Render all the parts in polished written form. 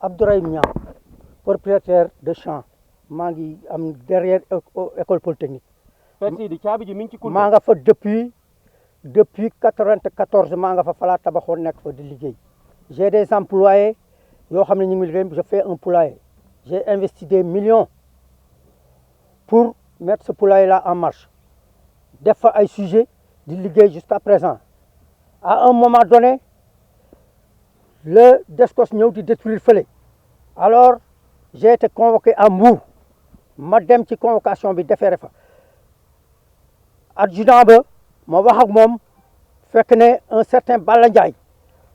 Abdourahim Niang, propriétaire de champ maa ngi am derrière école polytechnique. maa nga fa depuis 94 maa nga fa falaa tabaxoon nekk fa di liggéey. J'ai des employés yoo xam ne ñu ngi liggéey, je fais un poulailler. J'ai investi des millions pour mettre ce poulailler-là en marche. Def fa ay sujet di liggéey jusqu'à présent. À un moment donné, le DSCOS ñëw di détruire fële. Alors j'ai été convoqué à Mbour ma dem ci convocation bi defeere fa adjudant ba ma wax ak moom fekk ne un certain Balla Ndiaye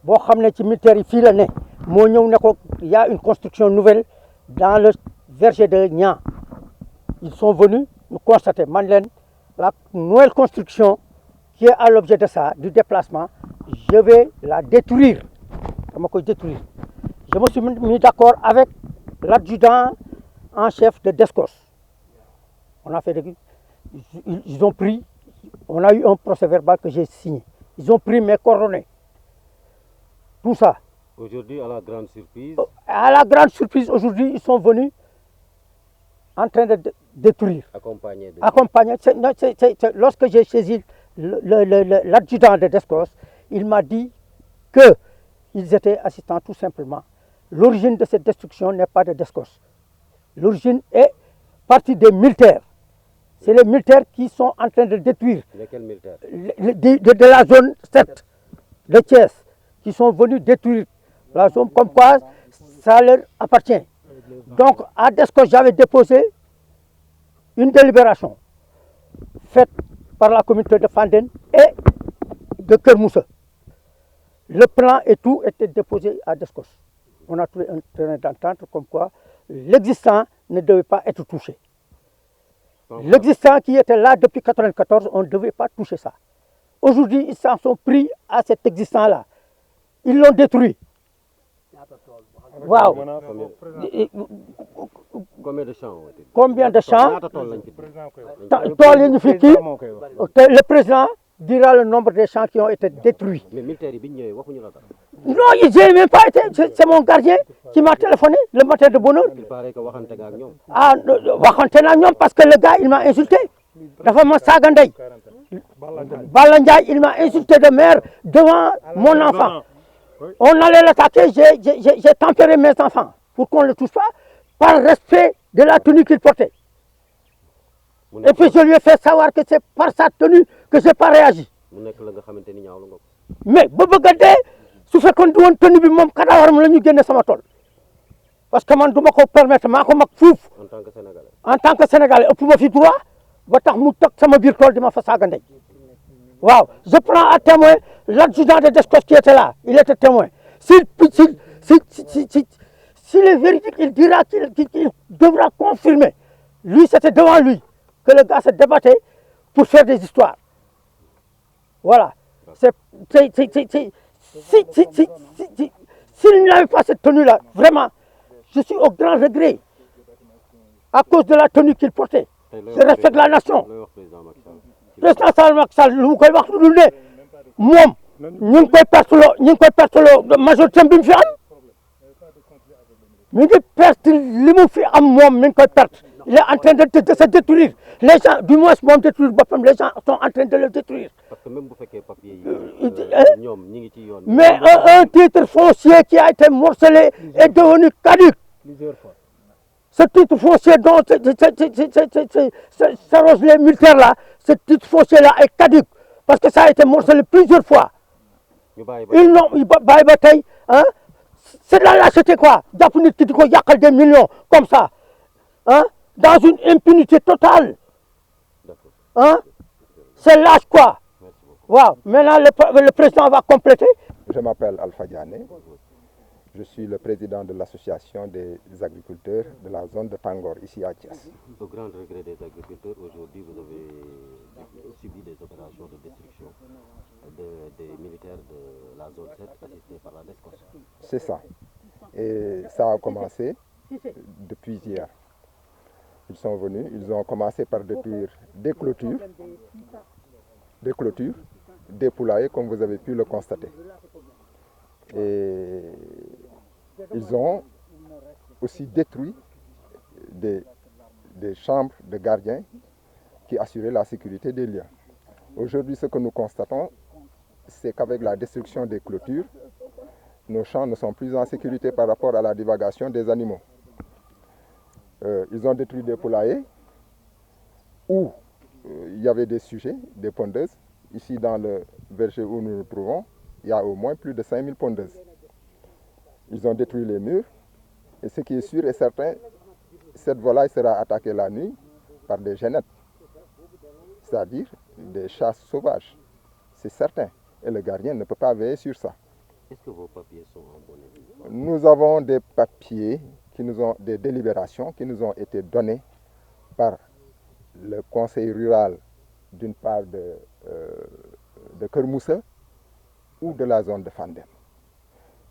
boo xam ne ci militaire yi fii la ne moo ñëw ne ko y a une construction nouvelle dans le verger de Niang. Ils sont venus nous constater man leen la nouvelle construction qui est à l'objet de ça, du déplacement, je vais la détruire. dama koy détruire. Je me suis mis d'accord avec l'adjudant en chef de DSCOS. On a fait ils ont pris, on a eu un procès verbal que j'ai signé. Ils ont pris mes coordonnées. Tout ça. Aujourd'hui, à la grande surprise. À la grande surprise, aujourd'hui, ils sont venus en train de détruire. Accompagné. Lorsque j'ai saisi l'adjudant de DSCOS, il m'a dit qu'ils étaient assistants tout simplement. L'origine de cette destruction n'est pas de DSCOS. L'origine est partie des militaires. C'est les militaires qui sont en train de détruire. Lesquels militaires? De la zone 7 de Thiès, qui sont venus détruire la zone, comme quoi ça leur appartient. Donc à DSCOS, j'avais déposé une délibération faite par la communauté de Fandène et de Kermoussa. Le plan et tout était déposé à DSCOS. On a trouvé un terrain d'entente comme quoi l'existant ne devait pas être touché. L'existant qui était là depuis 1994, on ne devait pas toucher ça. Aujourd'hui, ils s'en sont pris à cet existant-là. Ils l'ont détruit. Waaw. Combien de champs? Combien de champs? Tool yi ñu fi kii le président dira le nombre de champs qui ont été détruits. Mais militaires bi ñu ñëwee waxuñu la dara. Non, ils n'ont même pas été. C'est mon gardien qui m'a téléphoné le matin de bonne heure. Il paraît que waxante nga ak ñoom. Ah, waxante naa ñoom parce que le gars il m'a insulté. Dafa ma saaga ndey. Balla Ndiaye il m'a insulté de mère devant mon enfant. On allait l'attaquer, j'ai tempéré mes enfants pour qu'on ne le touche pas, par respect de la tenue qu'il portait. Et puis je lui ai fait savoir que c'est par sa tenue que je n'ai pas réagi. Mais ba bëgg a dee su fekkoon du woon tenue bi moom kadaawaram la ñu génne sama tool parce que man du ma ko permettre maa ko mag fuuf. En tant que Sénégalais. En tant que Sénégalais ëpp ma fi droit ba tax mu toog sama biir tool di ma fa saaga ndey. Waaw, je prends à témoin l'adjudant de DSCOS qui était là, il était témoin. S'il est véridique, il dira qu'il devra confirmer. Lui, c'était devant lui que le gars se débattait pour faire des histoires. Voilà. S'il n'avait pas cette tenue-là, vraiment, je suis au grand regret à cause de la tenue qu'il portait. Je respecte la nation. Président Macky Sall lu mu koy wax lu dul ne moom ñu ngi koy perteloo majorité bi mu fi am mi ngi perte li mu fi am moom mi ngi koy perte. Il est en train de se détruire. Les gens, du moins moom détruire boppam, les gens sont en train de le détruire. Parce que même bu fekkee papier ñoom ñi ngi ci yoon. Mais un titre foncier qui a été morcelé est devenu caduc. Ce titre foncier dont s'arrosent les militaires là, ce titre foncier là est caduc parce que ça a été morcelé plusieurs fois. Ils n'ont bàyyi ba tey hein, c'est de la lâcheté quoi. Jàpp nit ki di ko yàqal des millions comme ça hein, dans une impunité totale hein, c'est lâche quoi. Waaw, maintenant le président va compléter. Je m'appelle Alpha Diané. Je suis le président de l'association des agriculteurs de la zone de Tangor, ici à Thiès. Au grand regret des agriculteurs, aujourd'hui vous avez subi des opérations de destruction des militaires de la zone 7 assistés par la DSCOS. C'est ça. Et ça a commencé depuis hier. Ils sont venus, ils ont commencé par détruire des clôtures, des poulaillers, comme vous avez pu le constater. Et ils ont aussi détruit des chambres de gardiens qui assuraient la sécurité des lieux. Aujourd'hui, ce que nous constatons, c'est qu'avec la destruction des clôtures, nos champs ne sont plus en sécurité par rapport à la divagation des animaux. Ils ont détruit des poulaillers où il y avait des sujets, des pondeuses. Ici, dans le verger où nous nous trouvons, il y a au moins plus de 5000 pondeuses. Ils ont détruit les murs. Et ce qui est sûr et certain, cette volaille sera attaquée la nuit par des genettes, c'est-à-dire des chats sauvages. C'est certain. Et le gardien ne peut pas veiller sur ça. Est-ce que vos papiers sont en bon état? Nous avons des papiers, des délibérations qui nous ont été données par le conseil rural, d'une part de Kermoussa ou de la zone de Fandem.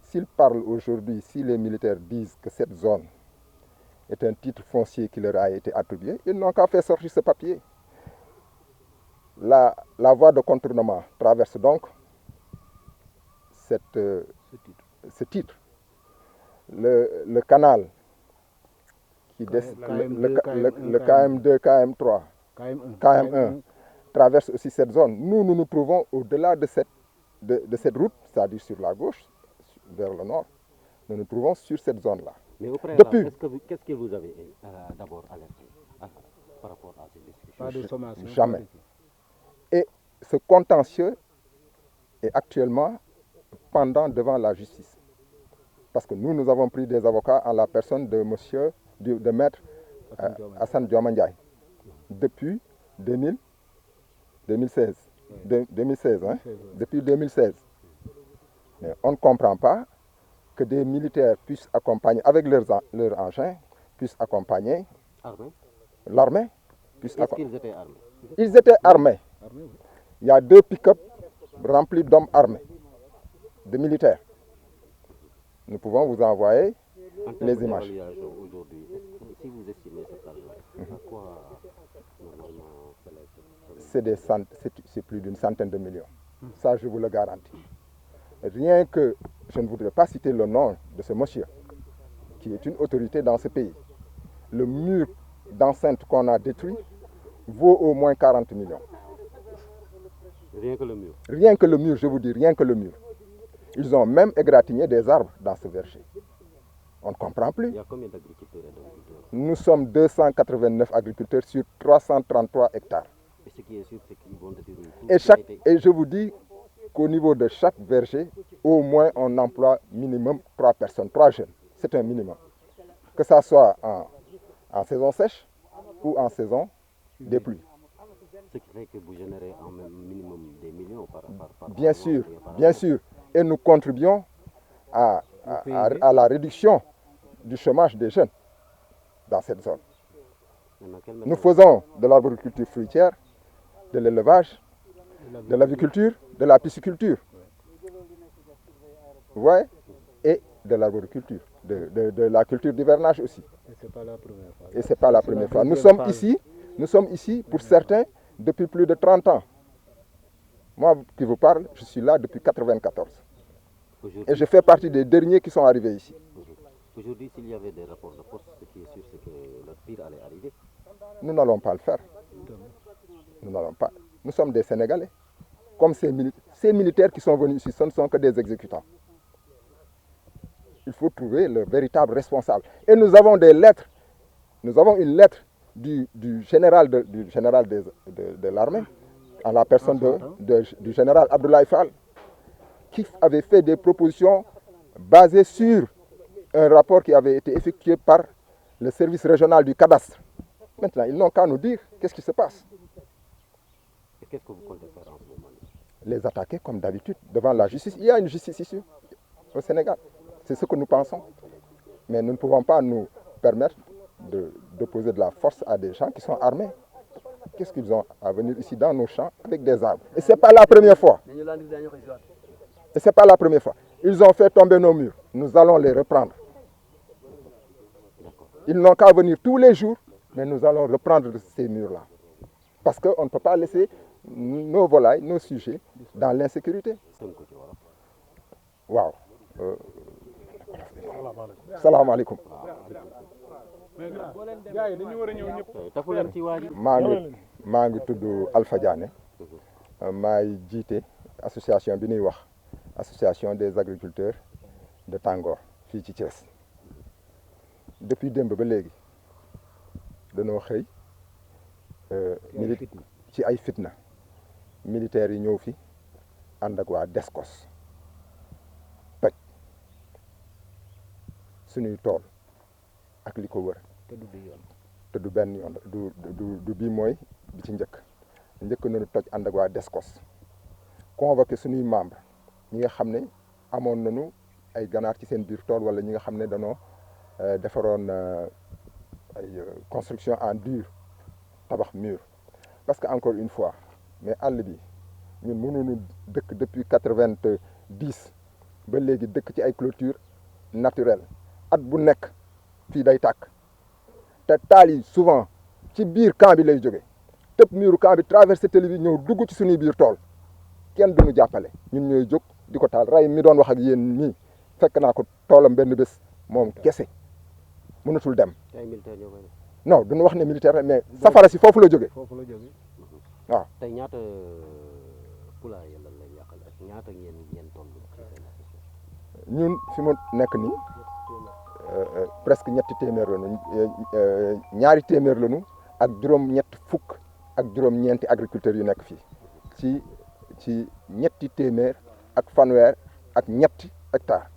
S'ils parlent aujourd'hui, si les militaires disent que cette zone est un titre foncier qui leur a été attribué, ils n'ont qu'à faire sortir ce papier. La voie de contournement traverse donc ce titre. Le canal qui le KM2, KM3, KM1 traverse aussi cette zone. Nous nous trouvons au-delà de cette route, c'est-à-dire sur la gauche, vers le nord. Nous nous trouvons sur cette zone-là. Mais au préalable, qu'est-ce que vous avez d'abord alerté par rapport à ces discussions? Pas de sommation. Jamais. Et ce contentieux est actuellement pendant devant la justice. Parce que nous avons pris des avocats en la personne de maître Hassan Diomandjaï depuis 2016. Depuis 2016. Mais on ne comprend pas que des militaires puissent accompagner, avec leurs engins, puissent accompagner l'armée. Est-ce qu'ils étaient armés? Ils étaient armés. Il y a 2 pick-up remplis d'hommes armés, de militaires. Nous pouvons vous envoyer les images. Aujourd'hui, si vous estimez cet argent, à quoi normalement c'est plus d'une centaine de millions. Ça, je vous le garantis. Rien que, je ne voudrais pas citer le nom de ce monsieur, qui est une autorité dans ce pays. Le mur d'enceinte qu'on a détruit vaut au moins 40 millions. Rien que le mur? Rien que le mur, je vous dis, rien que le mur. Ils ont même égratigné des arbres dans ce verger. On ne comprend plus. Il y a combien d'agriculteurs et d'agriculteurs? Nous sommes 289 agriculteurs sur 333 hectares. Et ce qui est sûr, c'est qu'ils vont détruire tout. Et je vous dis qu'au niveau de chaque verger, au moins on emploie minimum 3 personnes, 3 jeunes. C'est un minimum. Que ça soit en saison sèche ou en saison des pluies. Ce qui fait que vous générez en même minimum des millions par Bien sûr, bien sûr. Et nous contribuons à la réduction du chômage des jeunes dans cette zone. Nous faisons de l'arboriculture fruitière, de l'élevage, de l'aviculture, de la pisciculture. Ouais, et de l'arboriculture, de la culture d'hivernage aussi. Et ce n'est pas la première fois. Et ce n'est pas la première fois. Nous sommes ici, pour certains, depuis plus de 30 ans. Moi qui vous parle, je suis là depuis 1994. Et je fais partie des derniers qui sont arrivés ici. Aujourd'hui, s'il y avait des rapports de force, ce qui est sûr, c'est que le pire allait arriver. Nous n'allons pas le faire. Nous n'allons pas. Nous sommes des Sénégalais. Comme ces militaires qui sont venus ici, ce ne sont que des exécutants. Il faut trouver le véritable responsable. Et nous avons des lettres. Nous avons une lettre du général de l'armée, en la personne du général Abdoulaye Fall, qui avait fait des propositions basées sur un rapport qui avait été effectué par le service régional du cadastre. Maintenant, ils n'ont qu'à nous dire qu'est-ce qui se passe. Et qu'est-ce que vous comptez faire en ce moment? Les attaquer comme d'habitude devant la justice. Il y a une justice ici, au Sénégal. C'est ce que nous pensons. Mais nous ne pouvons pas nous permettre d'opposer de la force à des gens qui sont armés. Qu'est-ce qu'ils ont à venir ici dans nos champs avec des armes? Et ce n'est pas la première fois. Et ce n'est pas la première fois. Ils ont fait tomber nos murs. Nous allons les reprendre. Ils n'ont qu'à venir tous les jours, mais nous allons reprendre ces murs-là. Parce qu'on ne peut pas laisser nos volailles, nos sujets, dans l'insécurité. Waaw salaamaaleykum. tafu leen ci waa ji. maa ngi tudd Alpha Diané maay jiite association bi ñuy wax association des agriculteurs de Tangor fii ci Thiès depuis démb ba léegi dañoo xëy ci ay fitna militaires yi ñëw fi ànd ak waa Descos toj suñuy tool ak li ko wër te du benn yoon du bii mooy bi ci njëkk nañu toj ànd ak waa Descos convoqué suñuy membre ñi nga xam ne amoon nañu ay ganaar ci seen biir tool wala ñi nga xam ne danoo defaroon ay construction en dur tabax mur parce que encore une fois mais àll bi ñun mënuñu dëkk depuis 90 ba léegi dëkk ci ay clôture naturelle at bu nekk fii day tàkk te taal yi souvent ci biir camp bi lay jóge tëb muru camp bi traversé télé bi ñëw dugg ci suñuy biir tool kenn duñu jàppale ñun ñooy jóg di ko taal ray mi doon wax ak yéen nii fekk naa ko toolam benn bés moom kese mënatul dem non duñu wax ne militaire mais safara si foofu la jóge waaw. tey ñaata poulailler lan lay yàqal ak ñaata ngeen toll ñun fi mu nekk nii presque ñetti téeméer lañu ñaari téeméer lañu ak juróom-ñett fukk ak juróom-ñeenti agriculteurs yu nekk fii ci ñetti téeméer ak fanweer ak ñetti hectares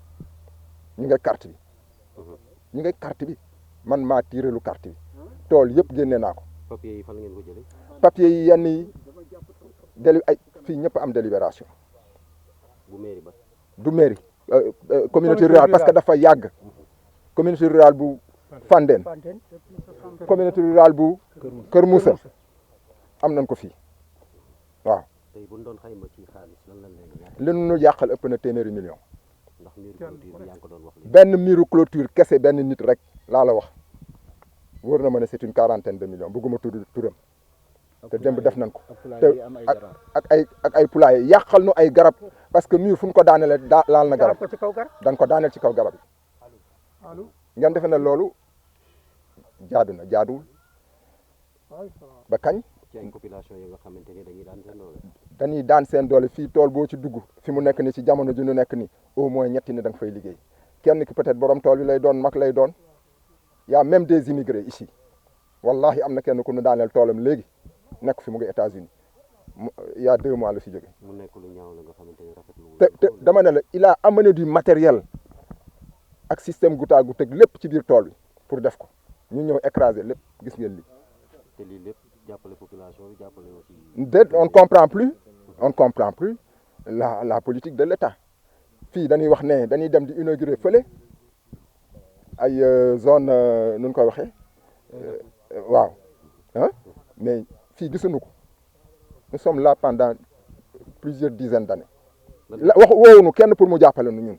ñu ngay carte bi man maa tiirelu carte bi tool yëpp génne naa ko. papier yi fan ngeen ko jëlee. papier yi yenn yi fii ñëpp am délibération. bu mairie ba. du mairie communauté rurale parce que dafa yàgg. communauté rurale bu Fandène communauté rurale bu Kër Moussa am nañ ko fii waaw. tey bu ñu doon xayma ci xaalis lan la li ñu yàqal ëpp na téeméeri million. ndax miiru clôture bi yaa ngi ko doon wax. benn miiru clôture kese benn nit rek laa la wax wóor na ma ne c'est une quarantaine de millions bëgguma tudd turam te démb def nañ ko te ak ay poulailler yàqal nu ay garab parce que miir fu ñu ko daanelee laal na garab dañ ko daaneel ci kaw garab yi ngeen defe na loolu jaaduwul ba kañ. ci ay population yi nga xamante ni dañuy daan seen doole. dañuy daan seen doole fii tool boo ci dugg fi mu nekk ni ci jamono ji ñu nekk ni au moins ñetti ni da nga fay liggéey kenn ki peut-être borom tool bi lay doon mag lay doon y a même des immigrés ici wallahi am na kenn ku ñu daaneel toolam léegi nekk fi mu ngi États-Unis il y a 2 mois la fi jóge. mu nekk lu ñaaw la nga xamante ni rafetlu. te dama ne la il a amené du matériel ak système goutte à goutte ak lépp ci biir tool bi pour def ko ñu ñëw écraser lépp gis ngeen lii. te lii lépp jàppale population bi jàppale aussi. on ne comprend plus la politique de l'État fii dañuy wax ne dañuy dem di inaugurer fële ay zone nu ñu koy waxee waaw mais fii gisuñu ko nous sommes là pendant plusieurs dizaines d'années woowuñu kenn pour mu jàppale nu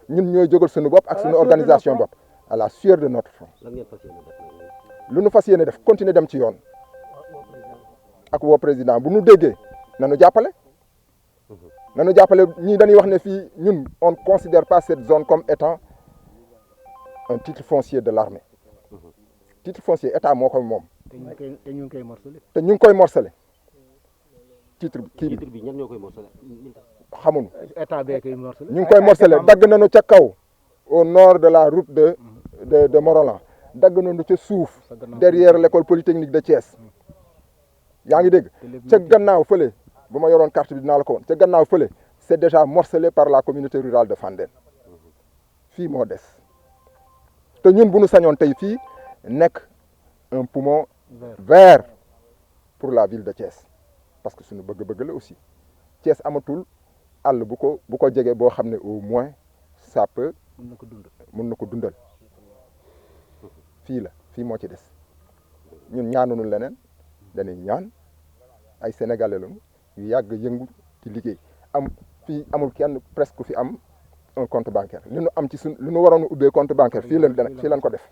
ñun ñooy jógal suñu bopp ak suñu organisation bopp à la sueur de notre front. lan ngeen fas yéene def lu nu fas yéene def continuer dem ci yoon ak woo président bu nu déggee nanu jàppale ñii dañuy wax ne fii ñun on ne considère pas cette zone comme étant un titre foncier de l'armée titre foncier état moo ko moom te ñu ngi koy morcelé. te ñu ngi koy morcelé titre bi ñan ñoo koy morcelé. xamuñu état bee koy morcelé. ñu ngi koy morcelé dagg nañu ca kaw au nord de la route de Morolan dagg nañu ca suuf derrière l'école polytechnique de Thiès yaa ngi dégg ca gannaaw fële bu ma yoroon carte bi dinaa la ko woon ca gannaaw fële c'est déjà morcelé par la communauté rurale de Fandène fii moo des te ñun bu ñu sañoon tey fii nekk un poumon vert pour la ville de Thiès parce que suñu bëgg-bëgg la aussi Thiès amatul àll bu ko jege boo xam ne au moins ça peut mën na ko dundal fii moo ci des ñun ñaanuñu leneen dañuy ñaan ay sénégalais lañu yu yàgg yëngu ci liggéey fii amul kenn presque fi am un compte bancaire li nu am ci li nu waroon ubbee compte bancaire fii lañ ko def